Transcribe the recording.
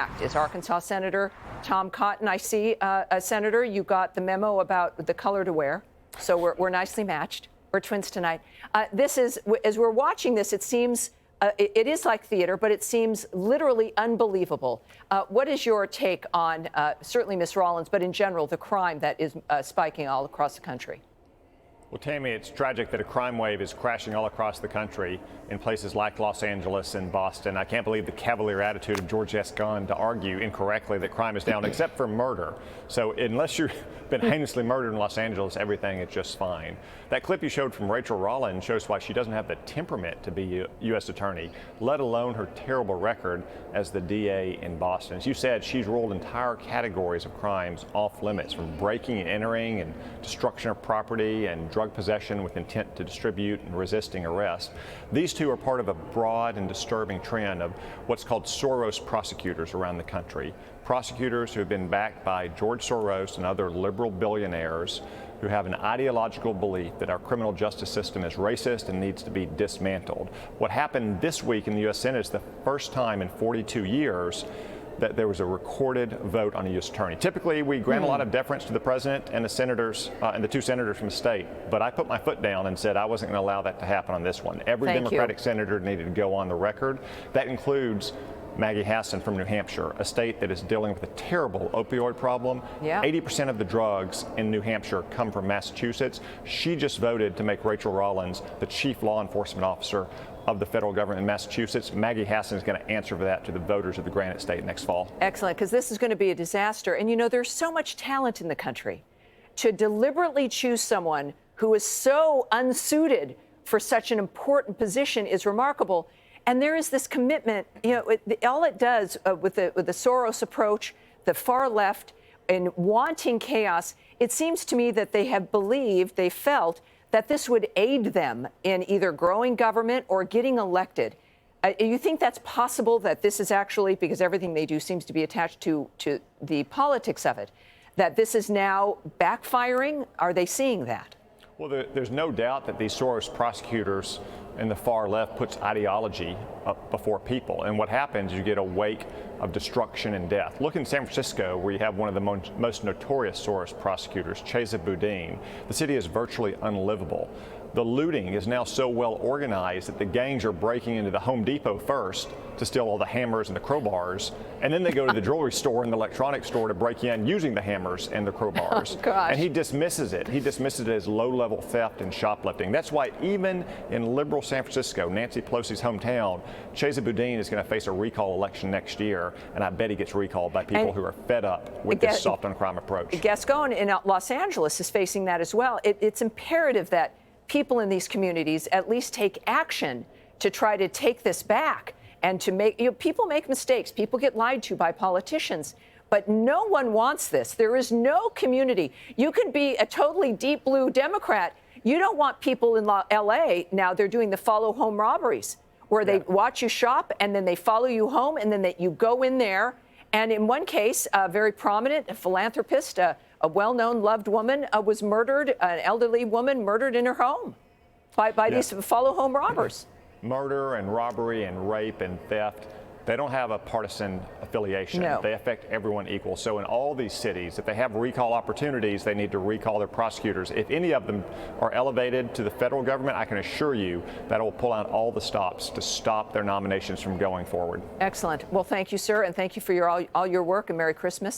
packed. Is Arkansas Senator Tom Cotton? I see, Senator, you got the memo about the color to wear. So we're nicely matched. We're twins tonight. This is, as we're watching this, it seems, it is like theater, but it seems literally unbelievable. What is your take on, certainly Ms. Rollins, but in general, the crime that is spiking all across the country? Well, Tammy, it's tragic that a crime wave is crashing all across the country in places like Los Angeles and Boston. I can't believe the cavalier attitude of George S. Gunn to argue incorrectly that crime is down, except for murder. So unless you've been heinously murdered in Los Angeles, everything is just fine. That clip you showed from Rachel Rollins shows why she doesn't have the temperament to be a U.S. attorney, let alone her terrible record as the DA in Boston. As you said, she's ruled entire categories of crimes off limits, from breaking and entering and destruction of property and drug possession with intent to distribute and resisting arrest. These two are part of a broad and disturbing trend of what's called Soros prosecutors around the country. Prosecutors who have been backed by George Soros and other liberal billionaires who have an ideological belief that our criminal justice system is racist and needs to be dismantled. What happened this week in the U.S. Senate is the first time in 42 years that there was a recorded vote on a U.S. attorney. Typically, we grant a lot of deference to the president and the senators and the two senators from the state, but I put my foot down and said I wasn't going to allow that to happen on this one. Every Democratic senator needed to go on the record. That includes Maggie Hassan from New Hampshire, a state that is dealing with a terrible opioid problem. 80% of the drugs in New Hampshire come from Massachusetts. She just voted to make Rachel Rollins the chief law enforcement officer of the federal government in Massachusetts. Maggie Hassan is going to answer for that to the voters of the Granite State next fall. Excellent, because this is going to be a disaster. And you know, there's so much talent in the country. To deliberately choose someone who is so unsuited for such an important position is remarkable. And there is this commitment, you know, all it does with the Soros approach, the far left, and wanting chaos, it seems to me that they have believed, they felt, that this would aid them in either growing government or getting elected. You think that's possible, that this is actually, because everything they do seems to be attached to the politics of it, that this is now backfiring? Are they seeing that? Well, there's no doubt that these Soros prosecutors in the far left puts ideology up before people. And what happens is you get a wake of destruction and death. Look in San Francisco, where you have one of the most notorious Soros prosecutors, Chesa Boudin. The city is virtually unlivable. The looting is now so well organized that the gangs are breaking into the Home Depot first to steal all the hammers and the crowbars, and then they go to the jewelry store and the electronics store to break in using the hammers and the crowbars. Oh, gosh. And he dismisses it. He dismisses it as low-level theft and shoplifting. That's why even in liberal San Francisco, Nancy Pelosi's hometown, Chesa Boudin is going to face a recall election next year, and I bet he gets recalled by people who are fed up with this soft-on-crime approach. Gascon in Los Angeles is facing that as well. It's imperative that people in these communities at least take action to try to take this back and to make, you know, people make mistakes. People get lied to by politicians, but no one wants this. There is no community. You can be a totally deep blue Democrat. You don't want people in L.A. now. They're doing the follow home robberies where they watch you shop and then they follow you home and then you go in there. And in one case, a very prominent philanthropist, a well-known loved woman was murdered, an elderly woman murdered in her home by these follow home robbers. Murder and robbery and rape and theft, they don't have a partisan affiliation. No. They affect everyone equal. So in all these cities, if they have recall opportunities, they need to recall their prosecutors. If any of them are elevated to the federal government, I can assure you that it will pull out all the stops to stop their nominations from going forward. Excellent. Well, thank you, sir, and thank you for all your work, and Merry Christmas.